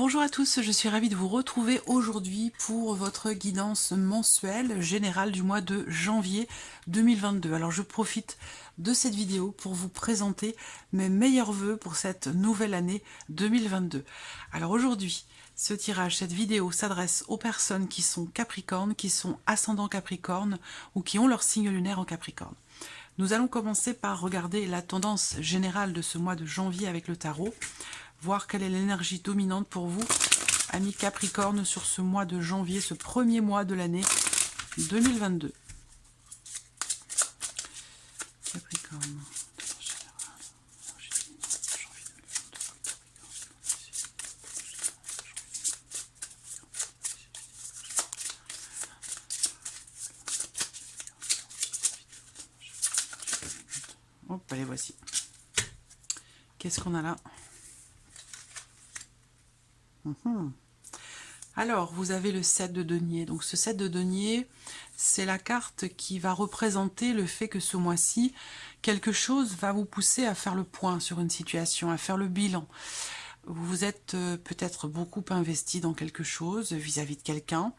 Bonjour à tous, je suis ravie de vous retrouver aujourd'hui pour votre guidance mensuelle générale du mois de janvier 2022. Alors je profite de cette vidéo pour vous présenter mes meilleurs vœux pour cette nouvelle année 2022. Alors aujourd'hui, ce tirage, cette vidéo s'adresse aux personnes qui sont Capricorne, qui sont ascendant Capricorne ou qui ont leur signe lunaire en Capricorne. Nous allons commencer par regarder la tendance générale de ce mois de janvier avec le tarot, voir quelle est l'énergie dominante pour vous, amis Capricorne, sur ce mois de janvier, ce premier mois de l'année 2022. Capricorne. Hop, les voici. Qu'est-ce qu'on a là? Alors, vous avez le 7 de denier. Donc, ce 7 de denier, c'est la carte qui va représenter le fait que ce mois-ci, quelque chose va vous pousser à faire le point sur une situation, à faire le bilan. Vous êtes peut-être beaucoup investi dans quelque chose vis-à-vis de quelqu'un.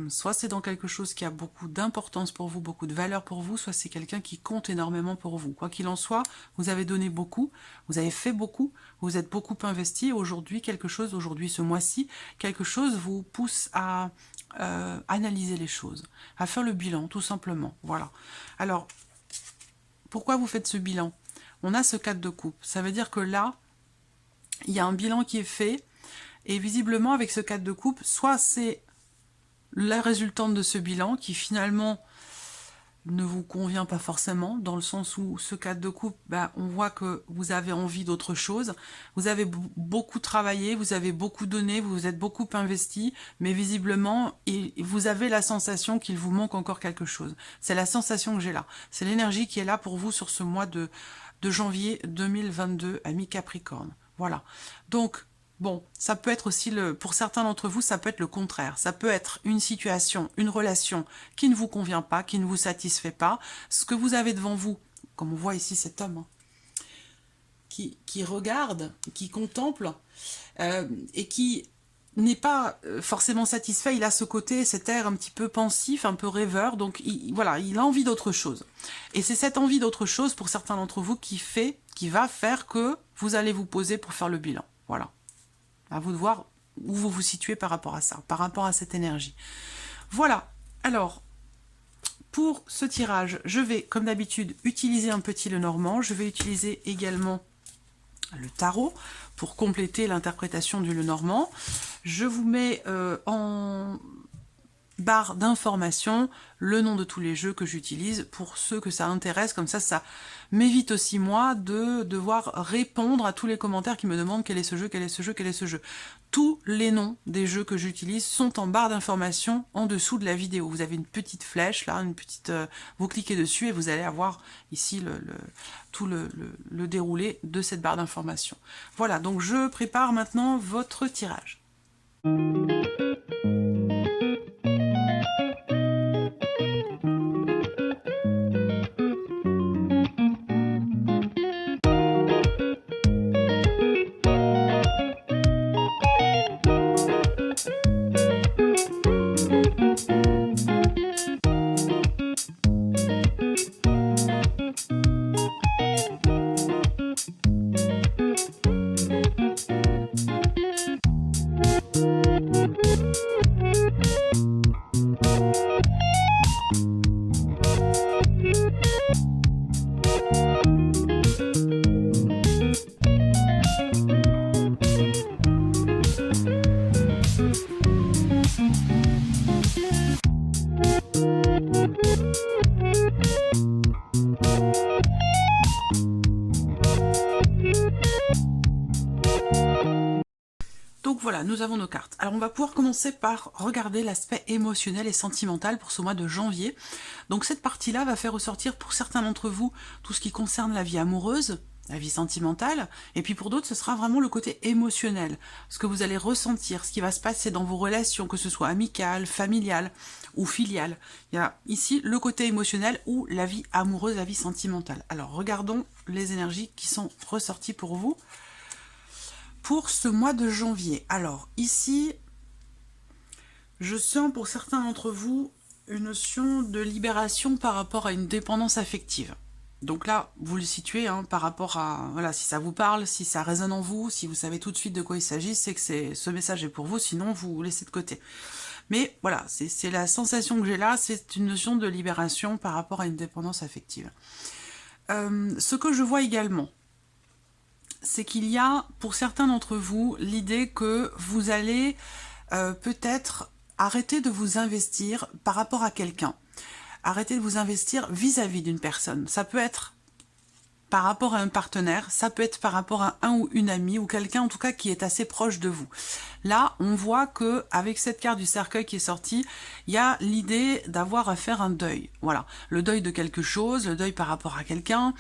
Soit c'est dans quelque chose qui a beaucoup d'importance pour vous, beaucoup de valeur pour vous, soit c'est quelqu'un qui compte énormément pour vous. Quoi qu'il en soit, vous avez donné beaucoup, vous avez fait beaucoup, vous êtes beaucoup investi. Aujourd'hui, ce mois-ci, quelque chose vous pousse à analyser les choses, à faire le bilan, tout simplement. Voilà. Alors, pourquoi vous faites ce bilan? On a ce 4 de coupe. Ça veut dire que là, il y a un bilan qui est fait, et visiblement, avec ce 4 de coupe, soit c'est la résultante de ce bilan qui finalement ne vous convient pas forcément, dans le sens où ce 4 de coupe, on voit que vous avez envie d'autre chose, vous avez beaucoup travaillé, vous avez beaucoup donné, vous vous êtes beaucoup investi, mais visiblement, vous avez la sensation qu'il vous manque encore quelque chose. C'est la sensation que j'ai là. C'est l'énergie qui est là pour vous sur ce mois de janvier 2022, amis Capricorne. Voilà. Donc, bon, ça peut être aussi, pour certains d'entre vous, ça peut être le contraire. Ça peut être une situation, une relation qui ne vous convient pas, qui ne vous satisfait pas. Ce que vous avez devant vous, comme on voit ici cet homme, qui regarde, qui contemple, et qui n'est pas forcément satisfait. Il a ce côté, cet air un petit peu pensif, un peu rêveur. Donc voilà, il a envie d'autre chose. Et c'est cette envie d'autre chose, pour certains d'entre vous, qui va faire que vous allez vous poser pour faire le bilan. Voilà. À vous de voir où vous vous situez par rapport à ça, par rapport à cette énergie. Voilà, alors, pour ce tirage, je vais, comme d'habitude, utiliser un petit Lenormand. Je vais utiliser également le tarot pour compléter l'interprétation du Lenormand. Je vous mets en barre d'information le nom de tous les jeux que j'utilise pour ceux que ça intéresse, comme ça m'évite aussi moi de devoir répondre à tous les commentaires qui me demandent quel est ce jeu, quel est ce jeu, quel est ce jeu. Tous les noms des jeux que j'utilise sont en barre d'information en dessous de la vidéo. Vous avez une petite flèche là, vous cliquez dessus et vous allez avoir ici tout le déroulé de cette barre d'information. Voilà, donc je prépare maintenant votre tirage. Donc voilà, nous avons nos cartes. Alors on va pouvoir commencer par regarder l'aspect émotionnel et sentimental pour ce mois de janvier. Donc cette partie-là va faire ressortir pour certains d'entre vous tout ce qui concerne la vie amoureuse, la vie sentimentale, et puis pour d'autres ce sera vraiment le côté émotionnel, ce que vous allez ressentir, ce qui va se passer dans vos relations, que ce soit amicales, familiales ou filiales. Il y a ici le côté émotionnel ou la vie amoureuse, la vie sentimentale. Alors regardons les énergies qui sont ressorties pour vous. pour ce mois de janvier. Alors, ici, je sens pour certains d'entre vous une notion de libération par rapport à une dépendance affective. Donc là, vous le situez hein, par rapport à, voilà, si ça vous parle, si ça résonne en vous, si vous savez tout de suite de quoi il s'agit, c'est que ce message est pour vous, sinon vous laissez de côté. Mais voilà, c'est la sensation que j'ai là, c'est une notion de libération par rapport à une dépendance affective. Ce que je vois également, c'est qu'il y a, pour certains d'entre vous, l'idée que vous allez peut-être arrêter de vous investir par rapport à quelqu'un. Arrêtez de vous investir vis-à-vis d'une personne. Ça peut être par rapport à un partenaire, ça peut être par rapport à un ou une amie, ou quelqu'un en tout cas qui est assez proche de vous. Là, on voit que avec cette carte du cercueil qui est sortie, il y a l'idée d'avoir à faire un deuil. Voilà, le deuil de quelque chose, le deuil par rapport à quelqu'un.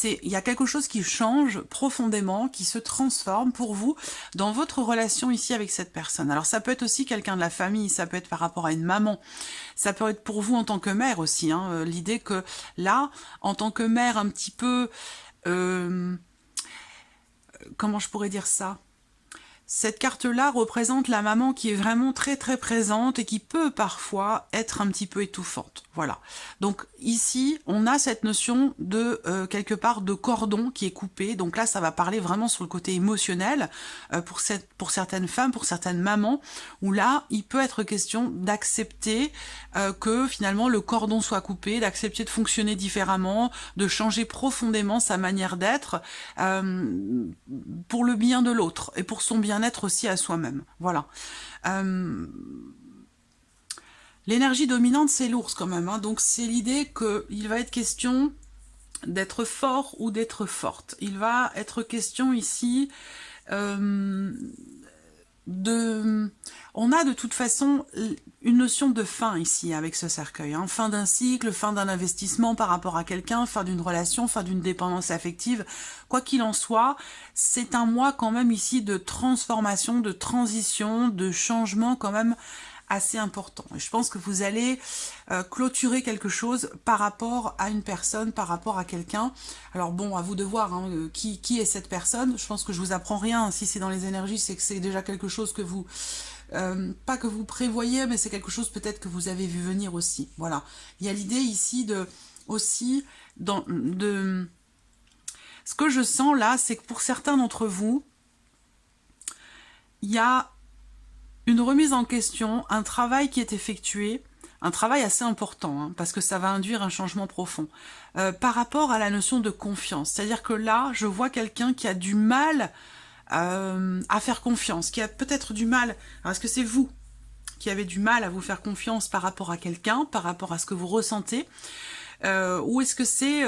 Il y a quelque chose qui change profondément, qui se transforme pour vous dans votre relation ici avec cette personne. Alors ça peut être aussi quelqu'un de la famille, ça peut être par rapport à une maman, ça peut être pour vous en tant que mère aussi. Hein, l'idée que là, en tant que mère un petit peu... comment je pourrais dire ça ? Cette carte-là représente la maman qui est vraiment très très présente et qui peut parfois être un petit peu étouffante. Voilà. Donc ici, on a cette notion de quelque part de cordon qui est coupé. Donc là, ça va parler vraiment sur le côté émotionnel pour certaines femmes, pour certaines mamans, où là, il peut être question d'accepter que finalement le cordon soit coupé, d'accepter de fonctionner différemment, de changer profondément sa manière d'être pour le bien de l'autre et pour son bien-être aussi à soi-même. Voilà. L'énergie dominante, c'est l'ours quand même. Hein. Donc c'est l'idée qu'il va être question d'être fort ou d'être forte. Il va être question ici on a de toute façon une notion de fin ici avec ce cercueil, hein. Fin d'un cycle, fin d'un investissement par rapport à quelqu'un, fin d'une relation, fin d'une dépendance affective. Quoi qu'il en soit, c'est un mois quand même ici de transformation, de transition, de changement quand même assez important. Et je pense que vous allez clôturer quelque chose par rapport à une personne, par rapport à quelqu'un. Alors bon, à vous de voir hein, qui est cette personne. Je pense que je vous apprends rien. Si c'est dans les énergies, c'est que c'est déjà quelque chose que vous... pas que vous prévoyez, mais c'est quelque chose peut-être que vous avez vu venir aussi. Voilà. Il y a l'idée ici de... aussi... de ce que je sens là, c'est que pour certains d'entre vous, il y a une remise en question, un travail qui est effectué, un travail assez important, hein, parce que ça va induire un changement profond, par rapport à la notion de confiance. C'est-à-dire que là, je vois quelqu'un qui a du mal à faire confiance, qui a peut-être du mal... Alors, est-ce que c'est vous qui avez du mal à vous faire confiance par rapport à quelqu'un, par rapport à ce que vous ressentez, ou est-ce que c'est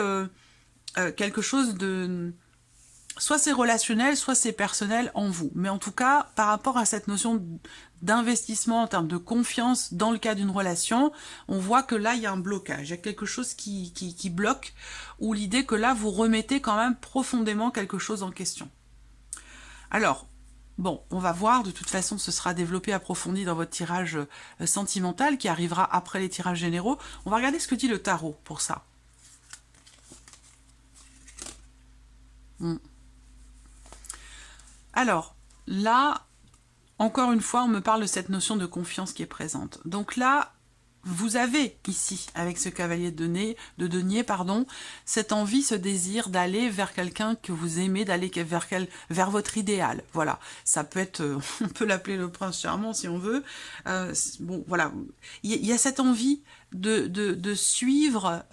quelque chose de... Soit c'est relationnel, soit c'est personnel en vous. Mais en tout cas, par rapport à cette notion d'investissement en termes de confiance dans le cas d'une relation, on voit que là, il y a un blocage. Il y a quelque chose qui bloque, ou l'idée que là, vous remettez quand même profondément quelque chose en question. Alors, bon, on va voir. De toute façon, ce sera développé, approfondi dans votre tirage sentimental qui arrivera après les tirages généraux. On va regarder ce que dit le tarot pour ça. Alors, là, encore une fois, on me parle de cette notion de confiance qui est présente. Donc là, vous avez ici, avec ce cavalier de denier, cette envie, ce désir d'aller vers quelqu'un que vous aimez, d'aller vers votre idéal. Voilà, ça peut être, on peut l'appeler le prince charmant si on veut. Bon, voilà, il y a cette envie de suivre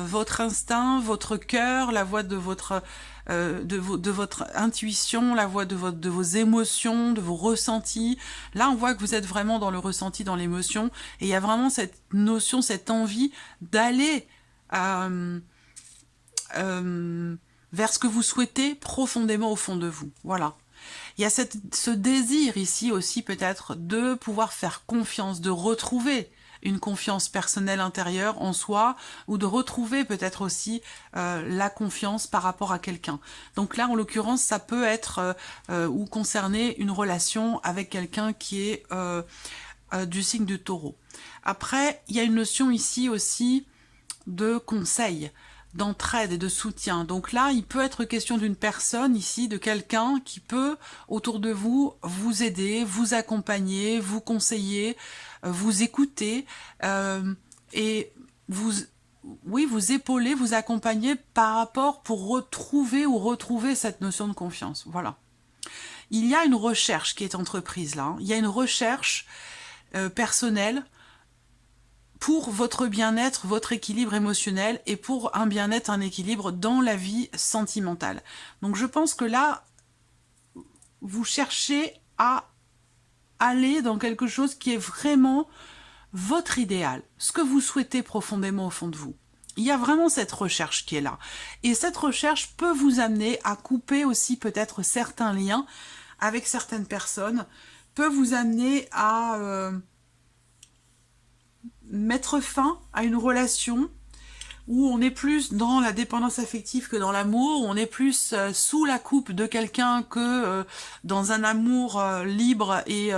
votre instinct, votre cœur, la voix de votre intuition, la voix de vos émotions, de vos ressentis. Là, on voit que vous êtes vraiment dans le ressenti, dans l'émotion, et il y a vraiment cette notion, cette envie d'aller vers ce que vous souhaitez profondément au fond de vous. Voilà. Il y a ce désir ici aussi peut-être de pouvoir faire confiance, de retrouver une confiance personnelle intérieure en soi, ou de retrouver peut-être aussi la confiance par rapport à quelqu'un. Donc là, en l'occurrence, ça peut être ou concerner une relation avec quelqu'un qui est du signe du Taureau. Après, il y a une notion ici aussi de conseil. d'entraide et de soutien. Donc là, il peut être question d'une personne ici, de quelqu'un qui peut, autour de vous, vous aider, vous accompagner, vous conseiller, vous écouter et vous, oui, vous épauler, vous accompagner par rapport pour retrouver cette notion de confiance. Voilà. Il y a une recherche qui est entreprise là. Il y a une recherche personnelle pour votre bien-être, votre équilibre émotionnel et pour un bien-être, un équilibre dans la vie sentimentale. Donc je pense que là, vous cherchez à aller dans quelque chose qui est vraiment votre idéal, ce que vous souhaitez profondément au fond de vous. Il y a vraiment cette recherche qui est là. Et cette recherche peut vous amener à couper aussi peut-être certains liens avec certaines personnes, peut vous amener à mettre fin à une relation où on est plus dans la dépendance affective que dans l'amour, où on est plus sous la coupe de quelqu'un que dans un amour libre et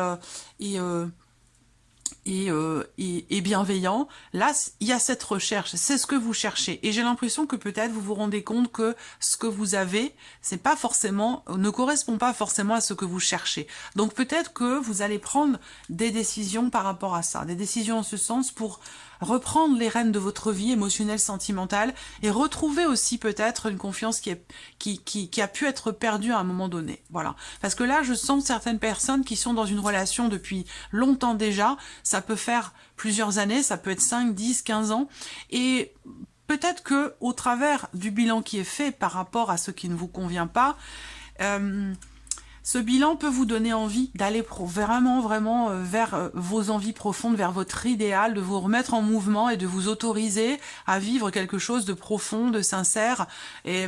bienveillant. Là, il y a cette recherche, c'est ce que vous cherchez. Et j'ai l'impression que peut-être vous vous rendez compte que ce que vous avez, c'est pas forcément, ne correspond pas forcément à ce que vous cherchez. Donc peut-être que vous allez prendre des décisions par rapport à ça, des décisions en ce sens pour reprendre les rênes de votre vie émotionnelle, sentimentale, et retrouver aussi peut-être une confiance qui a pu être perdue à un moment donné. Voilà. Parce que là, je sens certaines personnes qui sont dans une relation depuis longtemps déjà, ça peut faire plusieurs années, ça peut être 5, 10, 15 ans, et peut-être que au travers du bilan qui est fait par rapport à ce qui ne vous convient pas, ce bilan peut vous donner envie d'aller vraiment vers vos envies profondes, vers votre idéal, de vous remettre en mouvement et de vous autoriser à vivre quelque chose de profond, de sincère et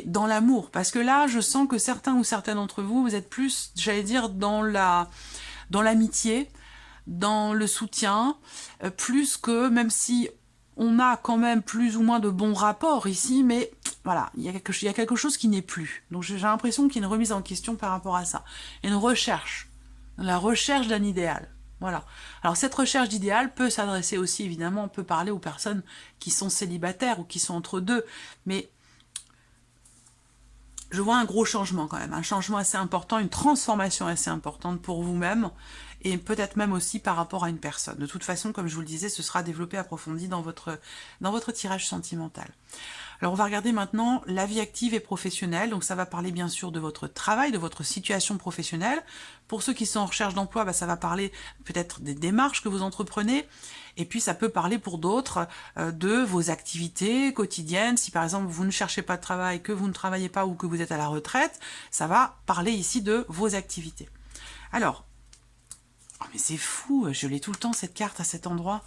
dans l'amour. Parce que là, je sens que certains ou certaines d'entre vous, vous êtes plus, j'allais dire, dans l'amitié, dans le soutien, plus que, même si on a quand même plus ou moins de bons rapports ici, mais voilà, il y a quelque chose qui n'est plus. Donc j'ai l'impression qu'il y a une remise en question par rapport à ça. Il y a une recherche, la recherche d'un idéal. Voilà. Alors cette recherche d'idéal peut s'adresser aussi, évidemment, on peut parler aux personnes qui sont célibataires ou qui sont entre deux, mais je vois un gros changement quand même, un changement assez important, une transformation assez importante pour vous-même, et peut-être même aussi par rapport à une personne. De toute façon, comme je vous le disais, ce sera développé, approfondi dans votre tirage sentimental. Alors on va regarder maintenant la vie active et professionnelle, donc ça va parler bien sûr de votre travail, de votre situation professionnelle. Pour ceux qui sont en recherche d'emploi, ça va parler peut-être des démarches que vous entreprenez, et puis ça peut parler pour d'autres de vos activités quotidiennes. Si par exemple vous ne cherchez pas de travail, que vous ne travaillez pas ou que vous êtes à la retraite, ça va parler ici de vos activités. Alors, oh mais c'est fou, je l'ai tout le temps cette carte à cet endroit.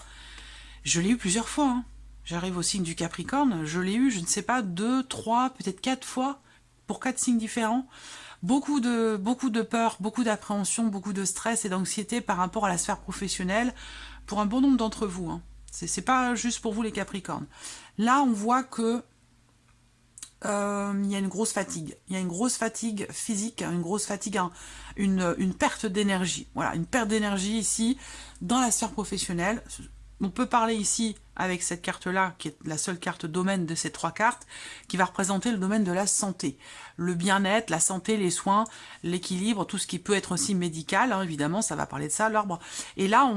Je l'ai eu plusieurs fois, hein. J'arrive au signe du Capricorne, je l'ai eu, je ne sais pas, 2, 3, peut-être 4 fois, pour 4 signes différents. Beaucoup de peur, beaucoup d'appréhension, beaucoup de stress et d'anxiété par rapport à la sphère professionnelle, pour un bon nombre d'entre vous, hein. C'est pas juste pour vous les Capricornes. Là, on voit que il y a une grosse fatigue. Il y a une grosse fatigue physique, une grosse fatigue, une perte d'énergie. Voilà, une perte d'énergie ici, dans la sphère professionnelle. On peut parler ici avec cette carte-là, qui est la seule carte domaine de ces 3 cartes, qui va représenter le domaine de la santé. Le bien-être, la santé, les soins, l'équilibre, tout ce qui peut être aussi médical, hein, évidemment, ça va parler de ça, l'arbre. Et là,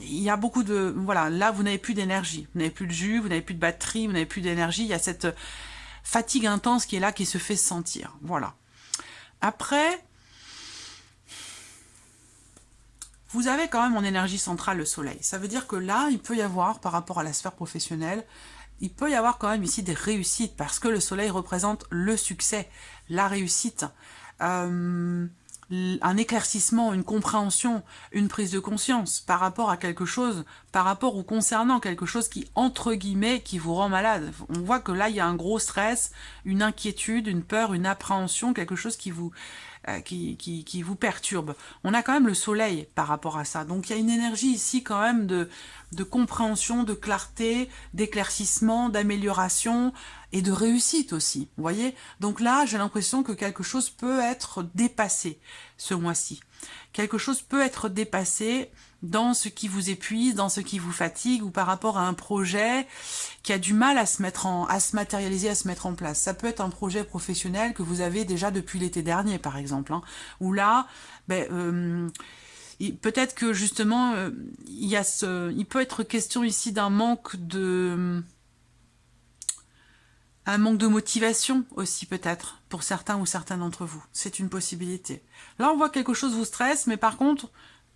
il y a beaucoup de... Voilà, là, vous n'avez plus d'énergie, vous n'avez plus de jus, vous n'avez plus de batterie, vous n'avez plus d'énergie, il y a cette fatigue intense qui est là, qui se fait sentir. Voilà. Après... vous avez quand même en énergie centrale le soleil. Ça veut dire que là, il peut y avoir, par rapport à la sphère professionnelle, il peut y avoir quand même ici des réussites, parce que le soleil représente le succès, la réussite, un éclaircissement, une compréhension, une prise de conscience par rapport à quelque chose, par rapport ou concernant quelque chose qui, entre guillemets, qui vous rend malade. On voit que là, il y a un gros stress, une inquiétude, une peur, une appréhension, quelque chose qui vous perturbe. On a quand même le soleil par rapport à ça. Donc il y a une énergie ici quand même de compréhension, de clarté, d'éclaircissement, d'amélioration et de réussite aussi. Vous voyez? Donc là, j'ai l'impression que quelque chose peut être dépassé ce mois-ci. Quelque chose peut être dépassé dans ce qui vous épuise, dans ce qui vous fatigue, ou par rapport à un projet qui a du mal à se matérialiser, à se mettre en place. Ça peut être un projet professionnel que vous avez déjà depuis l'été dernier, par exemple, hein, où là, peut-être que justement, il peut être question ici d'un manque de motivation aussi peut-être, pour certains ou certaines d'entre vous. C'est une possibilité. Là, on voit que quelque chose vous stresse, mais par contre,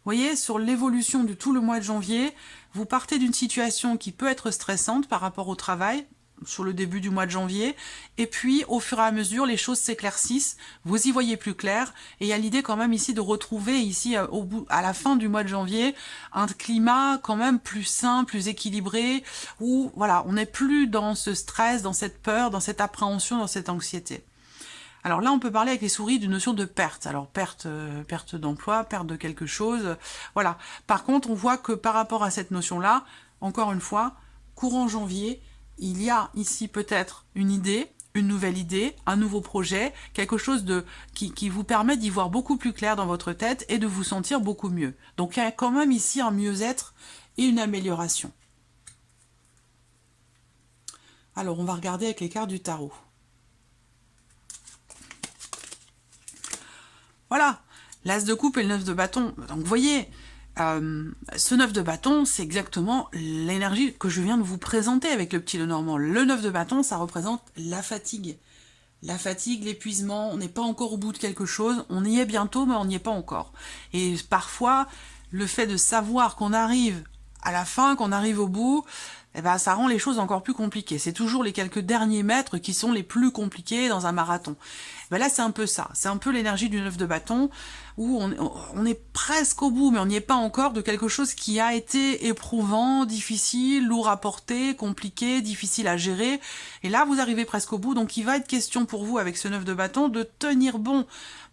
vous voyez, sur l'évolution de tout le mois de janvier, vous partez d'une situation qui peut être stressante par rapport au travail, sur le début du mois de janvier, et puis au fur et à mesure, les choses s'éclaircissent, vous y voyez plus clair, et il y a l'idée quand même ici de retrouver ici, à la fin du mois de janvier, un climat quand même plus sain, plus équilibré, où voilà, on n'est plus dans ce stress, dans cette peur, dans cette appréhension, dans cette anxiété. Alors là, on peut parler avec les souris d'une notion de perte. Alors perte d'emploi, perte de quelque chose, voilà. Par contre, on voit que par rapport à cette notion-là, encore une fois, courant janvier, il y a ici peut-être une idée, une nouvelle idée, un nouveau projet, quelque chose qui vous permet d'y voir beaucoup plus clair dans votre tête et de vous sentir beaucoup mieux. Donc il y a quand même ici un mieux-être et une amélioration. Alors on va regarder avec les cartes du tarot. Voilà, l'as de coupe et le 9 de bâton. Donc vous voyez, ce 9 de bâton, c'est exactement l'énergie que je viens de vous présenter avec le petit Lenormand. Le 9 de bâton, ça représente la fatigue. La fatigue, l'épuisement, on n'est pas encore au bout de quelque chose, on y est bientôt, mais on n'y est pas encore. Et parfois, le fait de savoir qu'on arrive à la fin, qu'on arrive au bout, eh ben, ça rend les choses encore plus compliquées. C'est toujours les quelques derniers mètres qui sont les plus compliqués dans un marathon. Ben là, c'est un peu ça. C'est un peu l'énergie du 9 de bâton, où on est presque au bout, mais on n'y est pas encore, de quelque chose qui a été éprouvant, difficile, lourd à porter, compliqué, difficile à gérer. Et là, vous arrivez presque au bout, donc il va être question pour vous, avec ce 9 de bâton, de tenir bon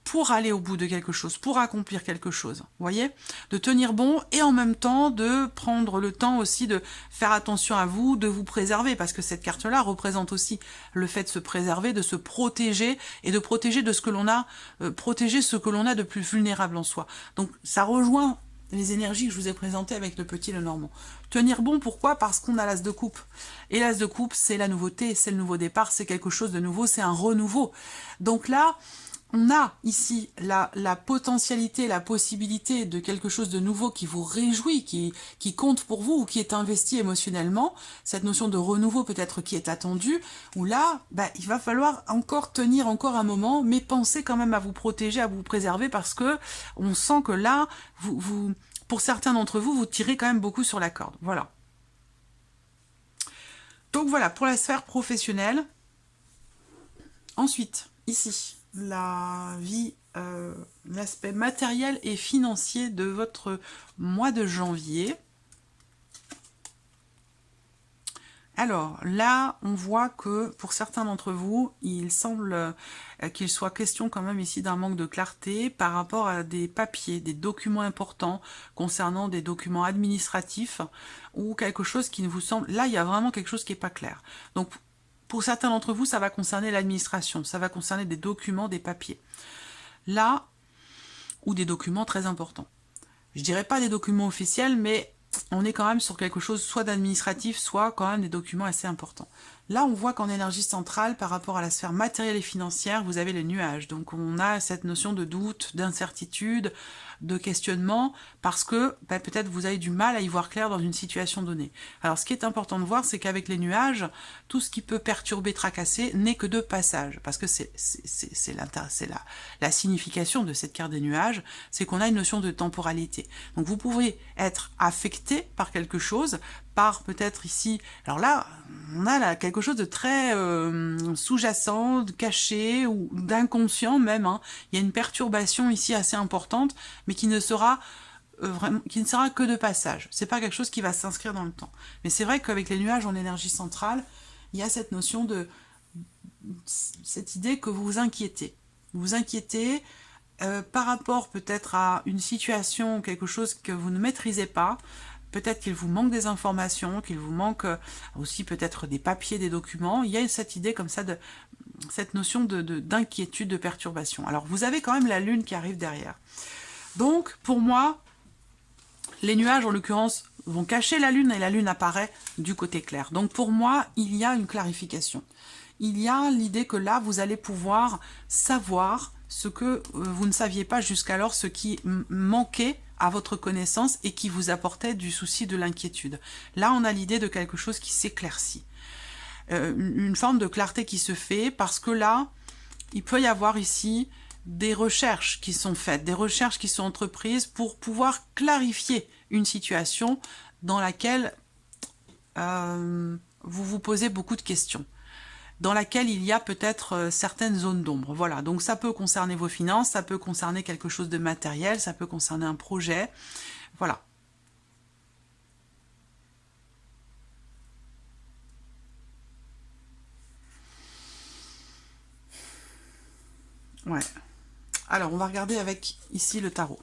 pour aller au bout de quelque chose, pour accomplir quelque chose, vous voyez, de tenir bon et en même temps de prendre le temps aussi de faire attention à vous, de vous préserver, parce que cette carte-là représente aussi le fait de se préserver, de se protéger et de protéger de ce que l'on a, protéger ce que l'on a de plus vulnérable en soi. Donc ça rejoint les énergies que je vous ai présentées avec le petit Lenormand. Tenir bon, pourquoi? Parce qu'on a l'as de coupe. Et l'as de coupe, c'est la nouveauté, c'est le nouveau départ, c'est quelque chose de nouveau, c'est un renouveau. Donc là, on a ici la potentialité, la possibilité de quelque chose de nouveau qui vous réjouit, qui compte pour vous ou qui est investi émotionnellement. Cette notion de renouveau peut-être qui est attendue, où là, il va falloir encore tenir encore un moment, mais pensez quand même à vous protéger, à vous préserver, parce que on sent que là, pour certains d'entre vous, vous tirez quand même beaucoup sur la corde. Voilà. Donc voilà, pour la sphère professionnelle. Ensuite, ici, la vie, l'aspect matériel et financier de votre mois de janvier. Alors là, on voit que pour certains d'entre vous, il semble qu'il soit question quand même ici d'un manque de clarté par rapport à des papiers, des documents importants concernant des documents administratifs ou quelque chose qui ne vous semble... Là, il y a vraiment quelque chose qui n'est pas clair. Donc, pour certains d'entre vous, ça va concerner l'administration, ça va concerner des documents, des papiers. Là, ou des documents très importants. Je dirais pas des documents officiels, mais on est quand même sur quelque chose soit d'administratif, soit quand même des documents assez importants. Là, on voit qu'en énergie centrale, par rapport à la sphère matérielle et financière, vous avez les nuages. Donc, on a cette notion de doute, d'incertitude, de questionnement, parce que peut-être vous avez du mal à y voir clair dans une situation donnée. Alors, ce qui est important de voir, c'est qu'avec les nuages, tout ce qui peut perturber, tracasser, n'est que de passage. Parce que c'est la signification de cette carte des nuages, c'est qu'on a une notion de temporalité. Donc, vous pouvez être affecté par quelque chose, par peut-être ici... Alors là, on a là quelque chose de très sous-jacent, de caché, ou d'inconscient même. Hein. Il y a une perturbation ici assez importante, mais qui ne sera que de passage. C'est pas quelque chose qui va s'inscrire dans le temps. Mais c'est vrai qu'avec les nuages en énergie centrale, il y a cette notion de... cette idée que vous vous inquiétez. Vous vous inquiétez par rapport peut-être à une situation, quelque chose que vous ne maîtrisez pas. Peut-être qu'il vous manque des informations, qu'il vous manque aussi peut-être des papiers, des documents. Il y a cette idée comme ça, cette notion d'inquiétude, de perturbation. Alors, vous avez quand même la lune qui arrive derrière. Donc, pour moi, Les nuages, en l'occurrence, vont cacher la lune et la lune apparaît du côté clair. Donc pour moi, il y a une clarification. Il y a l'idée que là, vous allez pouvoir savoir ce que vous ne saviez pas jusqu'alors, ce qui manquait à votre connaissance et qui vous apportait du souci, de l'inquiétude. Là, on a l'idée de quelque chose qui s'éclaircit. Une forme de clarté qui se fait parce que là, il peut y avoir ici des recherches qui sont faites, des recherches qui sont entreprises pour pouvoir clarifier une situation dans laquelle vous vous posez beaucoup de questions, dans laquelle il y a peut-être certaines zones d'ombre. Voilà, donc ça peut concerner vos finances, ça peut concerner quelque chose de matériel, ça peut concerner un projet. Voilà. Ouais. Alors, on va regarder avec ici le tarot.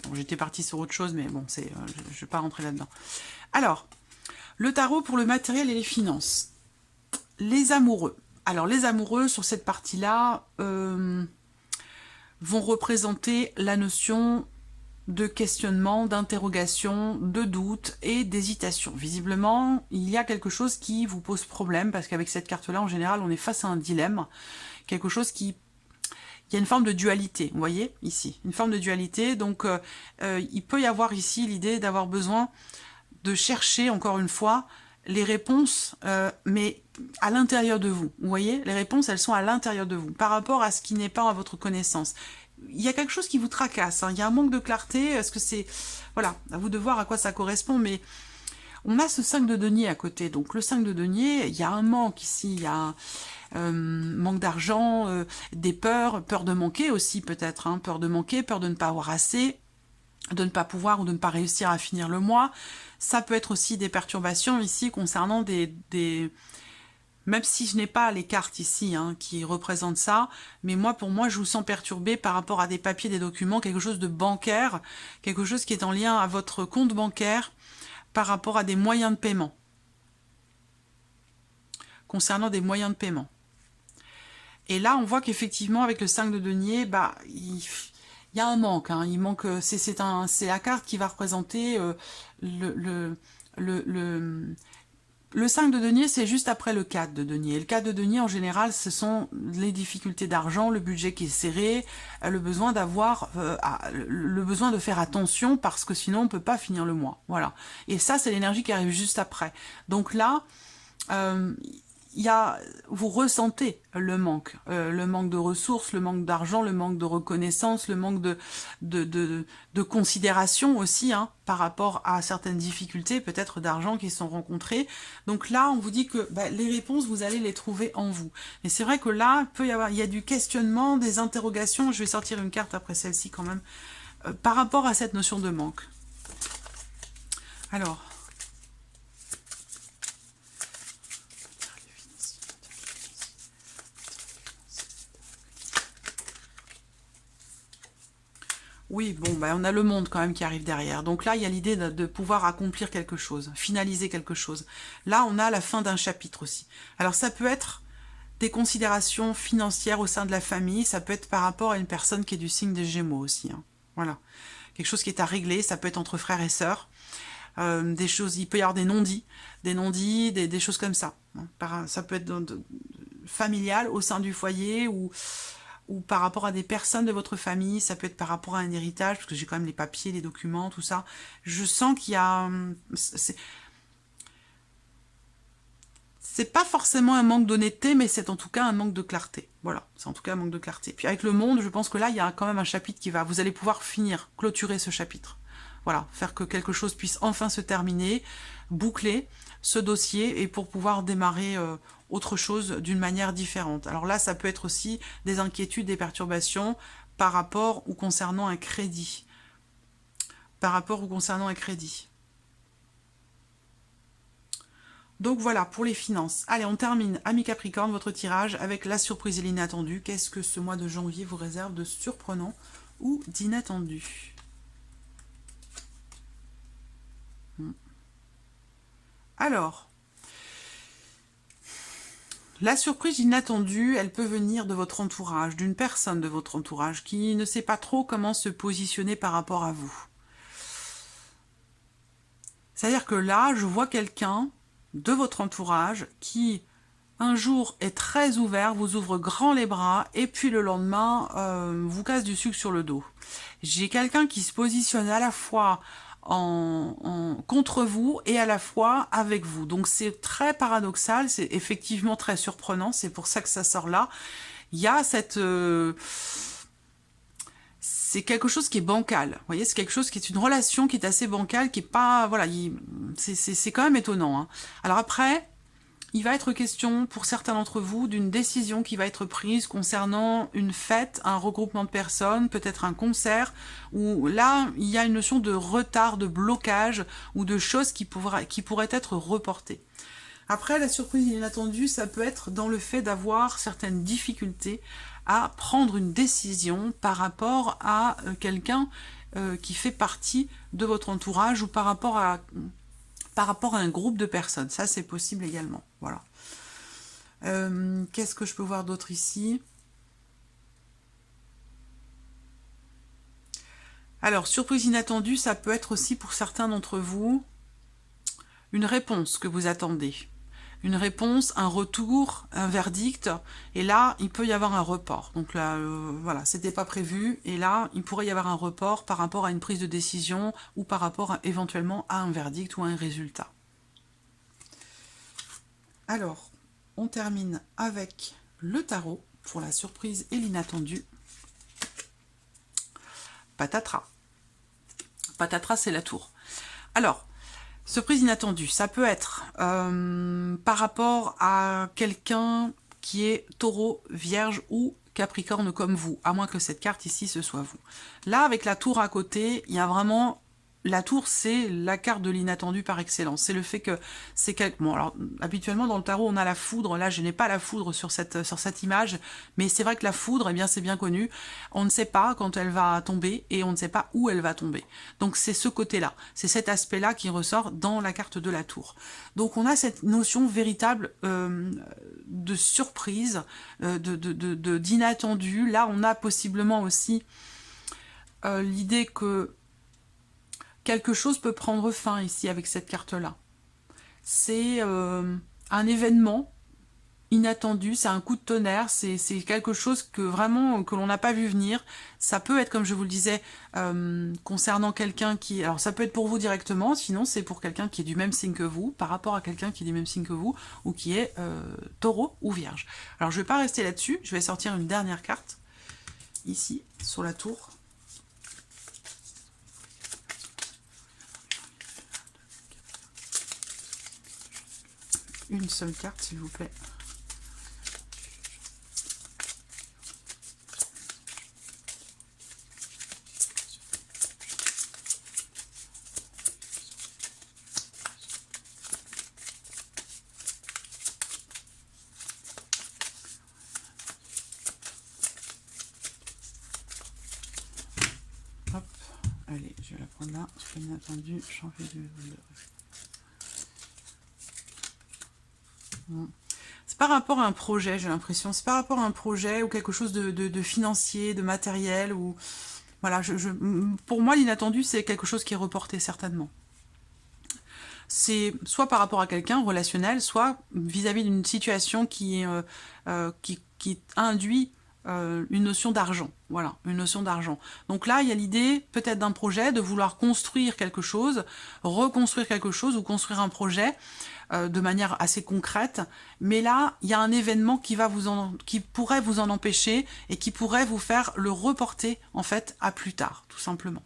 Bon, j'étais partie sur autre chose, mais bon, je ne vais pas rentrer là-dedans. Alors, le tarot pour le matériel et les finances. Les amoureux. Alors, les amoureux, sur cette partie-là, vont représenter la notion de questionnement, d'interrogation, de doute et d'hésitation. Visiblement, il y a quelque chose qui vous pose problème, parce qu'avec cette carte-là, en général, on est face à un dilemme, quelque chose qui... Il y a une forme de dualité, vous voyez, ici, une forme de dualité, donc il peut y avoir ici l'idée d'avoir besoin de chercher, encore une fois, les réponses, mais à l'intérieur de vous, vous voyez, les réponses, elles sont à l'intérieur de vous, par rapport à ce qui n'est pas à votre connaissance. Il y a quelque chose qui vous tracasse, hein, il y a un manque de clarté, est-ce que c'est... Voilà, à vous de voir à quoi ça correspond, mais on a ce 5 de denier à côté, donc le 5 de denier, il y a un manque ici, il y a... manque d'argent, des peurs, peur de manquer aussi peut-être, hein, peur de manquer, peur de ne pas avoir assez, de ne pas pouvoir ou de ne pas réussir à finir le mois. Ça peut être aussi des perturbations ici concernant des... Même si je n'ai pas les cartes ici hein, qui représentent ça, mais moi, pour moi, je vous sens perturbé par rapport à des papiers, des documents, quelque chose de bancaire, quelque chose qui est en lien à votre compte bancaire par rapport à des moyens de paiement. Concernant des moyens de paiement. Et là, on voit qu'effectivement, avec le 5 de denier, bah, il y a un manque. Hein, il manque. C'est la carte qui va représenter le 5 de denier, c'est juste après le 4 de denier. Et le 4 de denier, en général, ce sont les difficultés d'argent, le budget qui est serré, le besoin d'avoir, le besoin de faire attention parce que sinon, on ne peut pas finir le mois. Voilà. Et ça, c'est l'énergie qui arrive juste après. Donc là, vous ressentez le manque de ressources, le manque d'argent, le manque de reconnaissance, le manque de considération aussi hein, par rapport à certaines difficultés, peut-être d'argent qui sont rencontrées. Donc là, on vous dit que bah, les réponses, vous allez les trouver en vous. Et c'est vrai que là, il y a du questionnement, des interrogations. Je vais sortir une carte après celle-ci quand même, par rapport à cette notion de manque. Alors... Oui, bon, bah, on a le monde quand même qui arrive derrière. Donc là, il y a l'idée de pouvoir accomplir quelque chose, finaliser quelque chose. Là, on a la fin d'un chapitre aussi. Alors ça peut être des considérations financières au sein de la famille, ça peut être par rapport à une personne qui est du signe des Gémeaux aussi. Hein. Voilà. Quelque chose qui est à régler, ça peut être entre frères et sœurs. Des choses, il peut y avoir des non-dits, des choses comme ça. Hein. Ça peut être familial au sein du foyer ou par rapport à des personnes de votre famille, ça peut être par rapport à un héritage, parce que j'ai quand même les papiers, les documents, tout ça. Je sens qu'il y a... C'est pas forcément un manque d'honnêteté, mais c'est en tout cas un manque de clarté. Voilà, c'est en tout cas un manque de clarté. Puis avec le monde, je pense que là, il y a quand même un chapitre qui va... Vous allez pouvoir finir, clôturer ce chapitre. Voilà, faire que quelque chose puisse enfin se terminer, boucler ce dossier, et pour pouvoir démarrer... autre chose d'une manière différente. Alors là, ça peut être aussi des inquiétudes, des perturbations par rapport ou concernant un crédit. Par rapport ou concernant un crédit. Donc voilà, pour les finances. Allez, on termine, amis Capricorne, votre tirage avec la surprise et l'inattendu. Qu'est-ce que ce mois de janvier vous réserve de surprenant ou d'inattendu? Alors... La surprise inattendue, elle peut venir de votre entourage, d'une personne de votre entourage qui ne sait pas trop comment se positionner par rapport à vous. C'est-à-dire que là, je vois quelqu'un de votre entourage qui, un jour, est très ouvert, vous ouvre grand les bras, et puis le lendemain, vous casse du sucre sur le dos. J'ai quelqu'un qui se positionne à la fois contre vous et à la fois avec vous. Donc c'est très paradoxal, c'est effectivement très surprenant, c'est pour ça que ça sort là. Il y a cette... c'est quelque chose qui est bancal. Vous voyez, c'est quelque chose qui est une relation qui est assez bancale, qui est pas... Voilà, c'est quand même étonnant. Hein. Alors après, il va être question, pour certains d'entre vous, d'une décision qui va être prise concernant une fête, un regroupement de personnes, peut-être un concert, où là, il y a une notion de retard, de blocage, ou de choses qui pourraient être reportées. Après, la surprise inattendue, ça peut être dans le fait d'avoir certaines difficultés à prendre une décision par rapport à quelqu'un qui fait partie de votre entourage ou par rapport à un groupe de personnes. Ça, c'est possible également. Voilà. Qu'est-ce que je peux voir d'autre ici? Alors, surprise inattendue, ça peut être aussi pour certains d'entre vous une réponse que vous attendez. Une réponse, un retour, un verdict, et là, il peut y avoir un report. Donc là, voilà, c'était pas prévu, et là, il pourrait y avoir un report par rapport à une prise de décision, ou par rapport éventuellement à un verdict ou à un résultat. Alors, on termine avec le tarot pour la surprise et l'inattendu. Patatras. Patatras, c'est la tour. Alors, surprise inattendue, ça peut être par rapport à quelqu'un qui est taureau, vierge ou capricorne comme vous, à moins que cette carte ici, ce soit vous. Là, avec la tour à côté, il y a vraiment... La tour, c'est la carte de l'inattendu par excellence. C'est le fait que c'est quelque... Bon, alors, habituellement, dans le tarot, on a la foudre. Là, je n'ai pas la foudre sur cette image. Mais c'est vrai que la foudre, eh bien, c'est bien connu. On ne sait pas quand elle va tomber et on ne sait pas où elle va tomber. Donc, c'est ce côté-là. C'est cet aspect-là qui ressort dans la carte de la tour. Donc, on a cette notion véritable de surprise, d'inattendu. Là, on a possiblement aussi l'idée que quelque chose peut prendre fin ici avec cette carte-là. C'est un événement inattendu, c'est un coup de tonnerre, c'est quelque chose que vraiment que l'on n'a pas vu venir. Ça peut être, comme je vous le disais, concernant quelqu'un qui... Alors ça peut être pour vous directement, sinon c'est pour quelqu'un qui est du même signe que vous, par rapport à quelqu'un qui est du même signe que vous, ou qui est taureau ou vierge. Alors je ne vais pas rester là-dessus, je vais sortir une dernière carte, ici, sur la tour. Une seule carte, s'il vous plaît. Hop, allez, je vais la prendre là, parce que inattendu, j'en fais du... C'est par rapport à un projet, j'ai l'impression. C'est par rapport à un projet ou quelque chose de financier, de matériel. Ou voilà, pour moi, l'inattendu, c'est quelque chose qui est reporté, certainement. C'est soit par rapport à quelqu'un, relationnel, soit vis-à-vis d'une situation qui induit une notion d'argent. Voilà, une notion d'argent. Donc là, il y a l'idée, peut-être d'un projet, de vouloir construire quelque chose, reconstruire quelque chose ou construire un projet de manière assez concrète. Mais là, il y a un événement qui pourrait vous en empêcher et qui pourrait vous faire le reporter, en fait, à plus tard, tout simplement.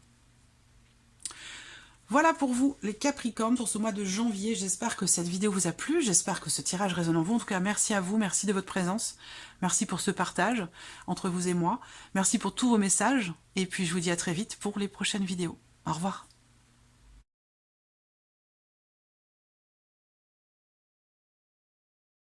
Voilà pour vous les Capricornes pour ce mois de janvier. J'espère que cette vidéo vous a plu, j'espère que ce tirage résonne en vous. En tout cas, merci à vous, merci de votre présence, merci pour ce partage entre vous et moi, merci pour tous vos messages, et puis je vous dis à très vite pour les prochaines vidéos. Au revoir.